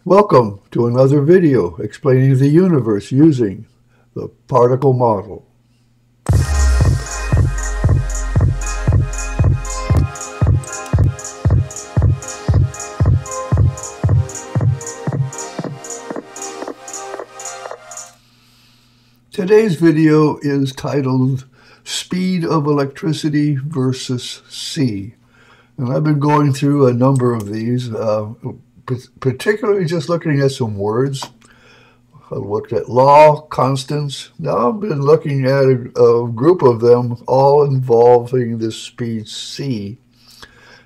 Welcome to another video explaining the universe using the particle model. Today's video is titled Speed of Electricity versus C. And I've been going through a number of these, particularly just looking at some words. I looked at law, constants. Now I've been looking at a group of them all involving the speed c.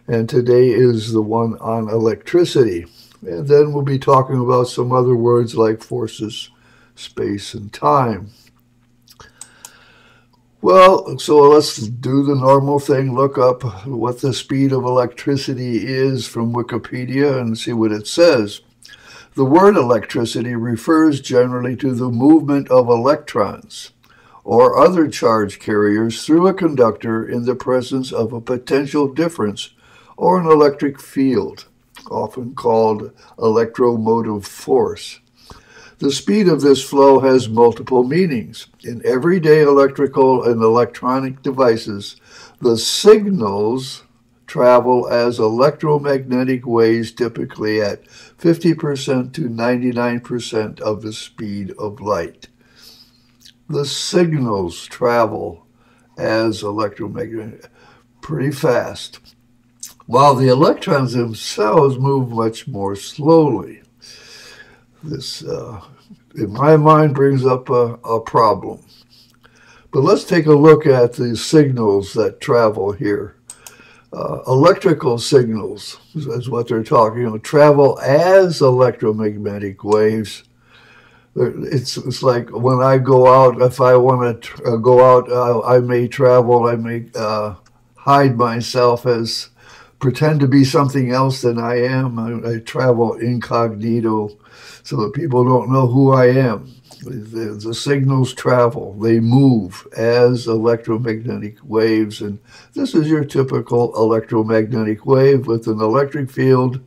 And today is the one on electricity. And then we'll be talking about some other words like forces, space, and time. Well, so let's do the normal thing, look up what the speed of electricity is from Wikipedia and see what it says. The word electricity refers generally to the movement of electrons or other charge carriers through a conductor in the presence of a potential difference or an electric field, often called electromotive force. The speed of this flow has multiple meanings. In everyday electrical and electronic devices, the signals travel as electromagnetic waves, typically at 50% to 99% of the speed of light. The signals travel as electromagnetic, pretty fast, while the electrons themselves move much more slowly. This, in my mind, brings up a problem. But let's take a look at the signals that travel here. Electrical signals is what they're talking about. Travel as electromagnetic waves. It's like when I go out, if I want to go out, I may travel, I may hide myself as, pretend to be something else than I am. I travel incognito, so that people don't know who I am. The signals travel, they move as electromagnetic waves, and this is your typical electromagnetic wave with an electric field,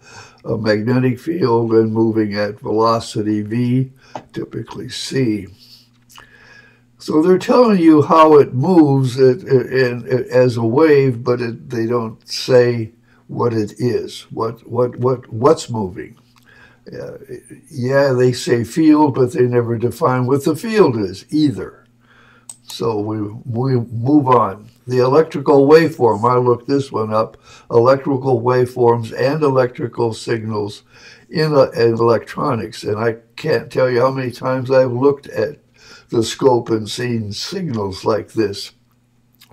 a magnetic field, and moving at velocity v, typically c. So they're telling you how it moves as a wave, but they don't say what it is, what's moving. Yeah, they say field, but they never define what the field is either. So we move on. The electrical waveform, I looked this one up, electrical waveforms and electrical signals in electronics. And I can't tell you how many times I've looked at the scope and seen signals like this.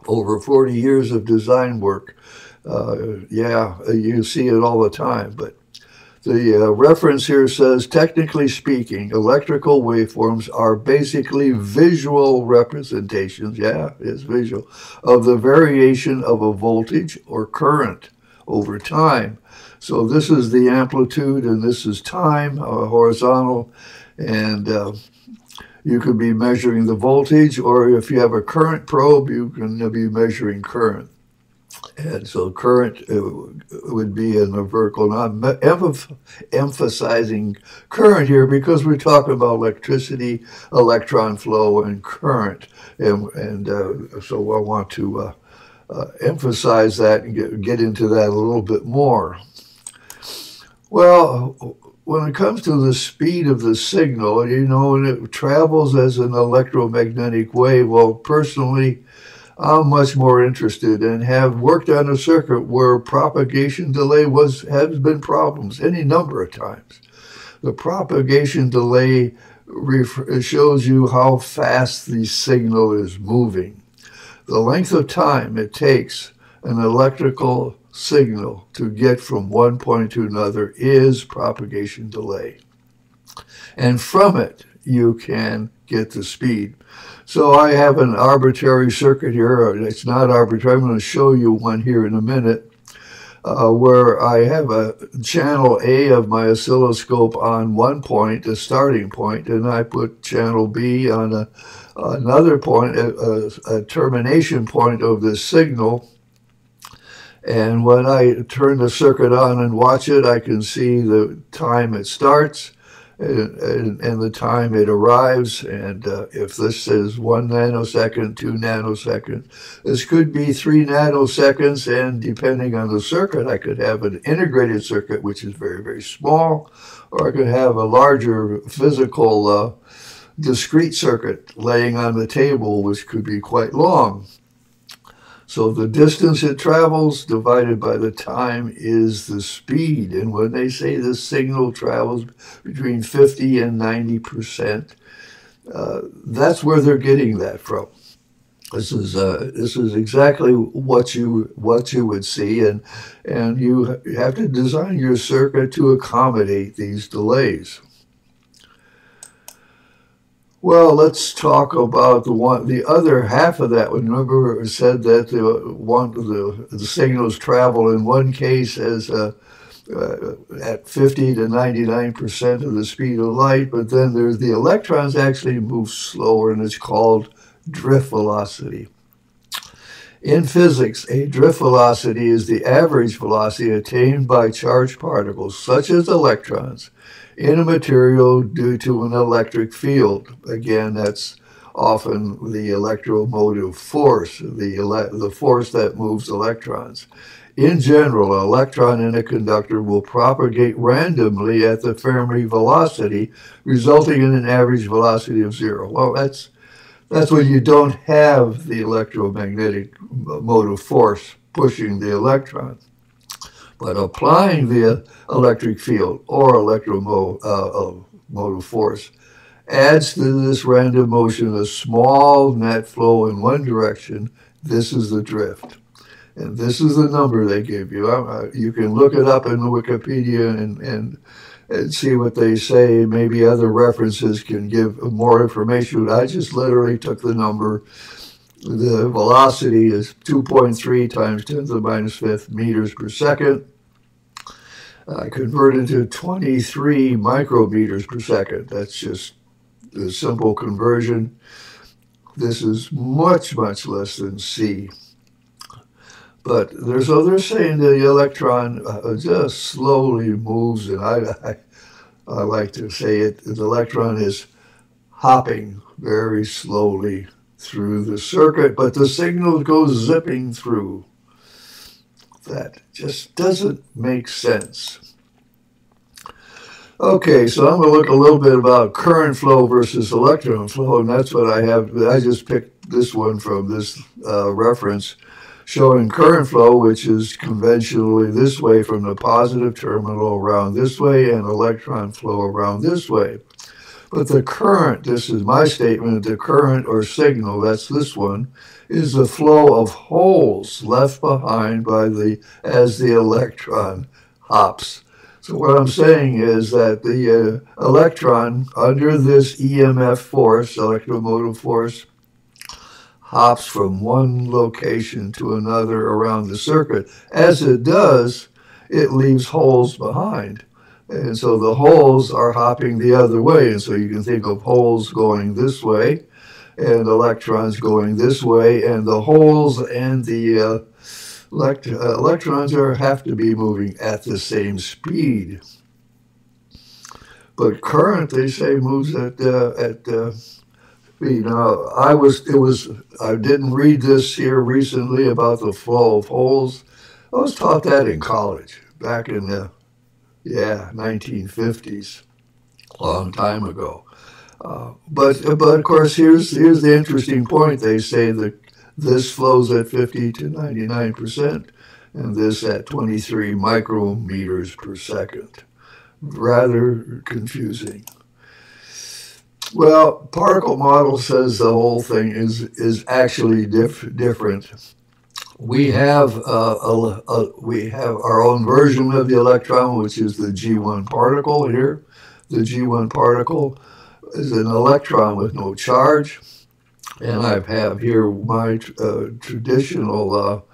Over 40 years of design work. Yeah, you see it all the time, but the reference here says, technically speaking, electrical waveforms are basically visual representations, yeah, it's visual, of the variation of a voltage or current over time. So this is the amplitude and this is time, horizontal, and you could be measuring the voltage, or if you have a current probe, you can be measuring current. And so current would be in the vertical. Now I'm emphasizing current here because we're talking about electricity, electron flow, and current. And so I want to emphasize that and get into that a little bit more. Well, when it comes to the speed of the signal, you know, and it travels as an electromagnetic wave, well, personally, I'm much more interested and have worked on a circuit where propagation delay has been problems any number of times. The propagation delay shows you how fast the signal is moving. The length of time it takes an electrical signal to get from one point to another is propagation delay. And from it, you can get the speed. So I have an arbitrary circuit here. It's not arbitrary. I'm going to show you one here in a minute where I have a channel A of my oscilloscope on one point, a starting point, and I put channel B on another point, a termination point of this signal. And when I turn the circuit on and watch it, I can see the time it starts and the time it arrives. And if this is 1 nanosecond, 2 nanoseconds, this could be 3 nanoseconds. And depending on the circuit, I could have an integrated circuit, which is very, very small, or I could have a larger physical discrete circuit laying on the table, which could be quite long. So the distance it travels divided by the time is the speed. And when they say the signal travels between 50 and 90%, that's where they're getting that from. This is exactly what you would see, and you have to design your circuit to accommodate these delays. Well, let's talk about the other half of that one. Remember, it said that the signals travel in one case as at 50 to 99% of the speed of light, but then there's the electrons actually move slower, and it's called drift velocity. In physics, a drift velocity is the average velocity attained by charged particles, such as electrons, in a material due to an electric field. Again, that's often the electromotive force, the force that moves electrons. In general, an electron in a conductor will propagate randomly at the Fermi velocity, resulting in an average velocity of 0. Well, that's when you don't have the electromagnetic motive force pushing the electron. But applying the electric field or electromotive force adds to this random motion a small net flow in one direction. This is the drift. And this is the number they give you. You can look it up in the Wikipedia and see what they say. Maybe other references can give more information. I just literally took the number. The velocity is 2.3 times 10 to the minus 5th meters per second. I converted to 23 micrometers per second. That's just a simple conversion. This is much, much less than C. But they're saying the electron just slowly moves, and I like to say it, the electron is hopping very slowly through the circuit, but the signal goes zipping through. That just doesn't make sense. Okay, so I'm going to look a little bit about current flow versus electron flow, and that's what I have. I just picked this one from this reference, showing current flow, which is conventionally this way from the positive terminal around this way, and electron flow around this way. But the current, this is my statement, the current or signal, that's this one, is the flow of holes left behind as the electron hops. So what I'm saying is that the electron, under this EMF force, electromotive force, hops from one location to another around the circuit. As it does, it leaves holes behind. And so the holes are hopping the other way. And so you can think of holes going this way and electrons going this way. And the holes and the electrons have to be moving at the same speed. But current, they say, moves at speed. Now, I didn't read this here recently about the flow of holes. I was taught that in college back in the 1950s, a long time ago. But of course, here's the interesting point. They say that this flows at 50 to 99%, and this at 23 micrometers per second. Rather confusing. Well, particle model says the whole thing is actually different. We have our own version of the electron, which is the G1 particle here. The G1 particle is an electron with no charge. And I have here my traditional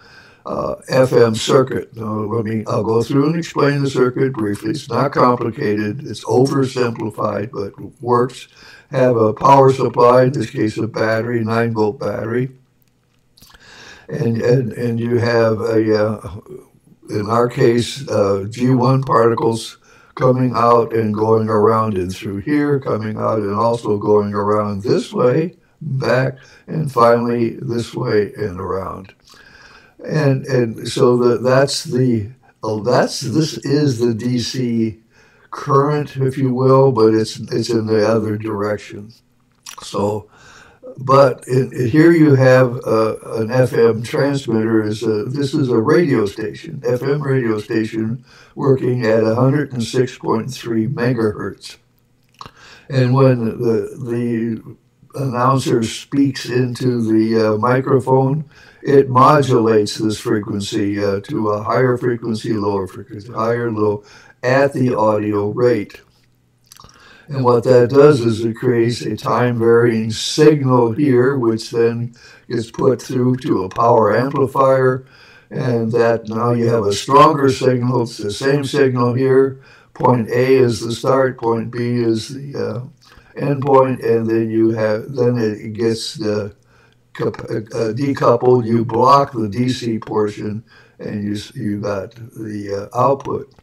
FM circuit. I'll go through and explain the circuit briefly. It's not complicated. It's oversimplified, but works. Have a power supply, in this case a battery, 9-volt battery. And you have in our case, G1 particles coming out and going around and through here, coming out and also going around this way, back, and finally this way and around. And so this is the DC current, if you will, but it's in the other direction. So, but here you have an FM transmitter. This is a radio station, FM radio station, working at 106.3 megahertz. And when the announcer speaks into the microphone, it modulates this frequency to a higher frequency, lower frequency, higher, low, at the audio rate. And what that does is it creates a time-varying signal here, which then gets put through to a power amplifier, and that now you have a stronger signal. It's the same signal here. Point A is the start, point B is the end point, and then it gets decoupled. You block the DC portion, and you got the output.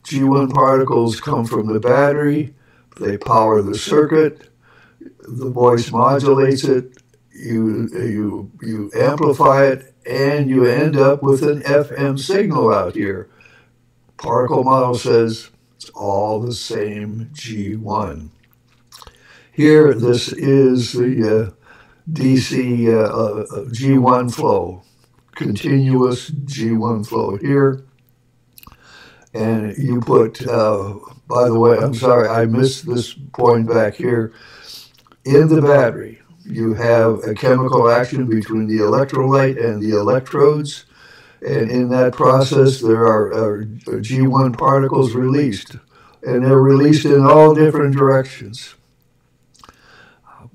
G1 particles come from the battery, they power the circuit, the voice modulates it, you amplify it, and you end up with an FM signal out here. Particle model says it's all the same G1. Here, this is the DC G1 flow, continuous G1 flow here. And you put, by the way, I'm sorry, I missed this point back here. In the battery, you have a chemical action between the electrolyte and the electrodes. And in that process, there are G1 particles released. And they're released in all different directions.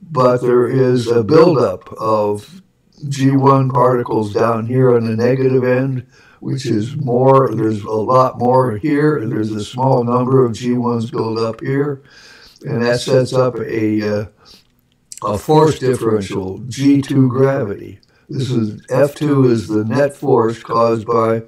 But there is a buildup of G1 particles down here on the negative end, which is more. There's a lot more here. There's a small number of G1s built up here, and that sets up a force differential, G2 gravity. F2 is the net force caused by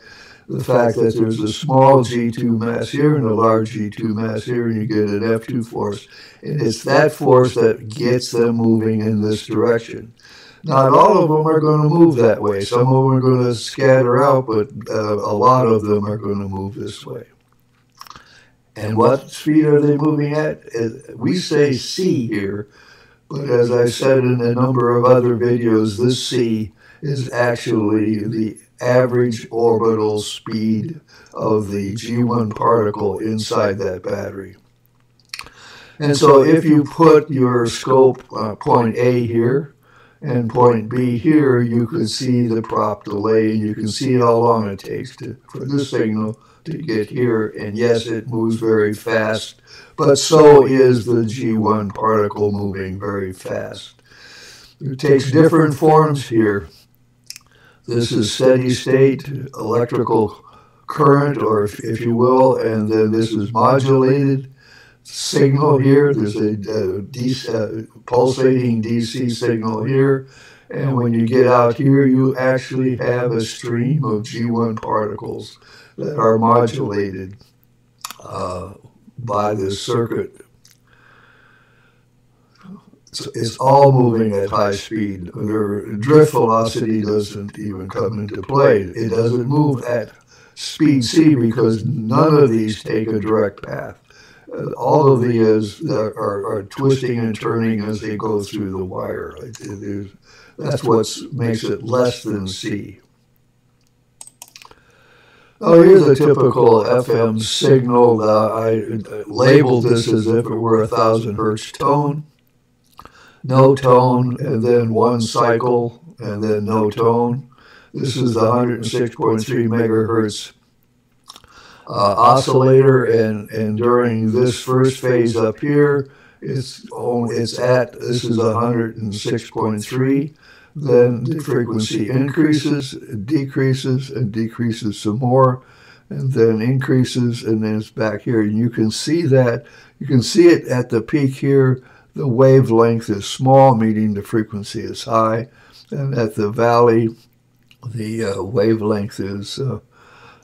the fact that there's a small G2 mass here and a large G2 mass here, and you get an F2 force. And it's that force that gets them moving in this direction. Not all of them are going to move that way. Some of them are going to scatter out, but a lot of them are going to move this way. And what speed are they moving at? We say c here, but as I said in a number of other videos, this c is actually the average orbital speed of the G1 particle inside that battery. And so if you put your scope point A here, and point B here, you could see the prop delay, and you can see how long it takes for the signal to get here. And yes, it moves very fast, but so is the G1 particle moving very fast. It takes different forms here. This is steady state electrical current, or if you will, and then this is modulated signal here. There's a pulsating DC signal here, and when you get out here, you actually have a stream of G1 particles that are modulated by this circuit. It's all moving at high speed. Their drift velocity doesn't even come into play. It doesn't move at speed c because none of these take a direct path. All of these are twisting and turning as they go through the wire. That's what makes it less than C. Oh, here's a typical FM signal. I labeled this as if it were a 1,000 hertz tone. No tone, and then one cycle, and then no tone. This is the 106.3 megahertz oscillator, and during this first phase up here, this is 106.3. Then the frequency increases, decreases, and decreases some more, and then increases, and then it's back here. And you can see that. You can see it at the peak here. The wavelength is small, meaning the frequency is high, and at the valley, the wavelength is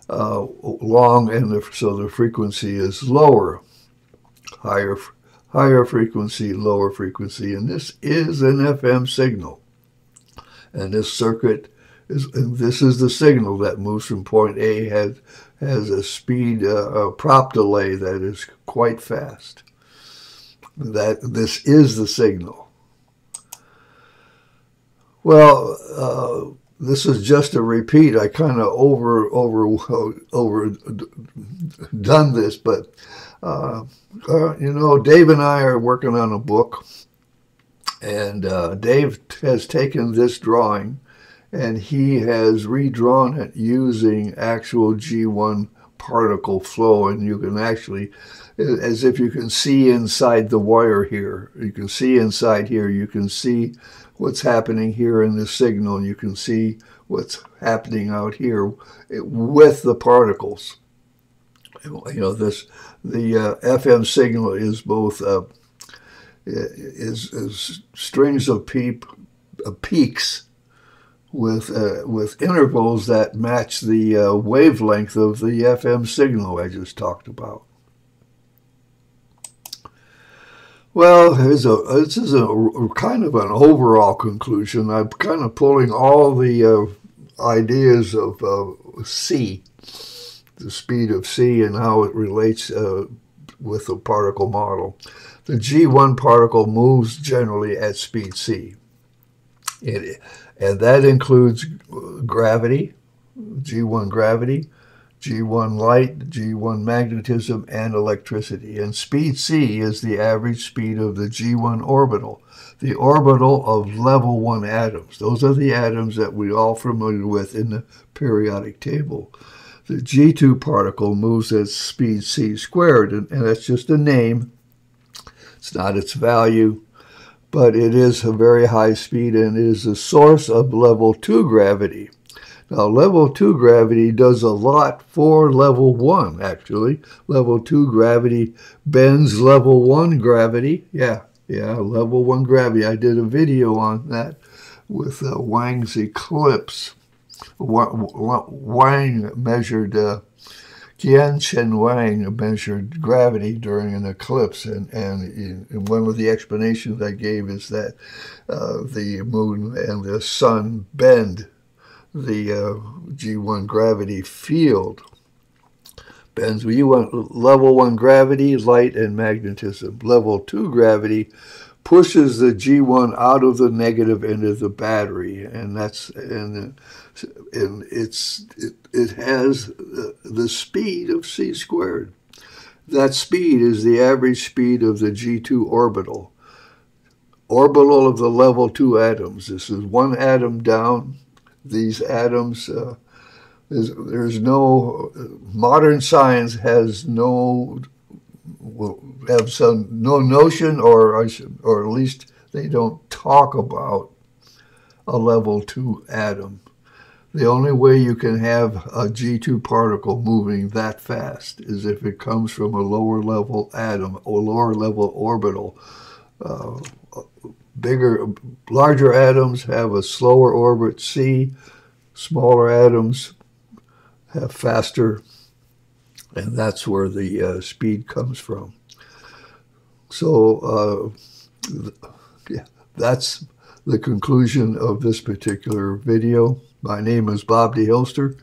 long, and so the frequency is lower. Higher frequency, lower frequency, and this is an FM signal. And this circuit and this is the signal that moves from point A, has a speed, a prop delay that is quite fast. This is the signal. Well, this is just a repeat. I kind of overdone this, but you know, Dave and I are working on a book, and Dave has taken this drawing and he has redrawn it using actual G1 particle flow, and you can actually, as if you can see inside the wire here. You can see inside here. You can see what's happening here in the signal, and you can see what's happening out here with the particles. You know, the FM signal is both is strings of peaks with intervals that match the wavelength of the FM signal I just talked about. Well, this is a kind of an overall conclusion. I'm kind of pulling all the ideas of C, the speed of C, and how it relates with the particle model. The G1 particle moves generally at speed C. And that includes gravity, G1 gravity, G1 light, G1 magnetism, and electricity. And speed C is the average speed of the G1 orbital, the orbital of level 1 atoms. Those are the atoms that we're all familiar with in the periodic table. The G2 particle moves at speed C squared, and that's just a name. It's not its value, but it is a very high speed, and it is the source of level 2 gravity. Now, level 2 gravity does a lot for level 1, actually. Level 2 gravity bends level 1 gravity. Yeah, level 1 gravity. I did a video on that with Wang's eclipse. Wang measured, Qianchen Wang measured gravity during an eclipse, and one of the explanations I gave is that the moon and the sun bend the G1 gravity field. Bends. You want level 1 gravity, light, and magnetism. Level 2 gravity pushes the G1 out of the negative end of the battery, and it has the speed of C squared. That speed is the average speed of the G2 orbital of the level 2 atoms. This is one atom down. These atoms, there's no, modern science has no notion, or at least they don't talk about a level 2 atom. The only way you can have a G2 particle moving that fast is if it comes from a lower level atom or lower level orbital. Larger atoms have a slower orbit, C. Smaller atoms have faster, and that's where the speed comes from. So, yeah, that's the conclusion of this particular video. My name is Bob D. Hilster.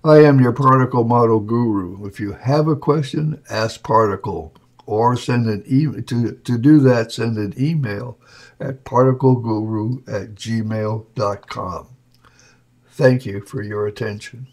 I am your particle model guru. If you have a question, ask particle, or send an email. To do that, send an email at particleguru@gmail.com. Thank you for your attention.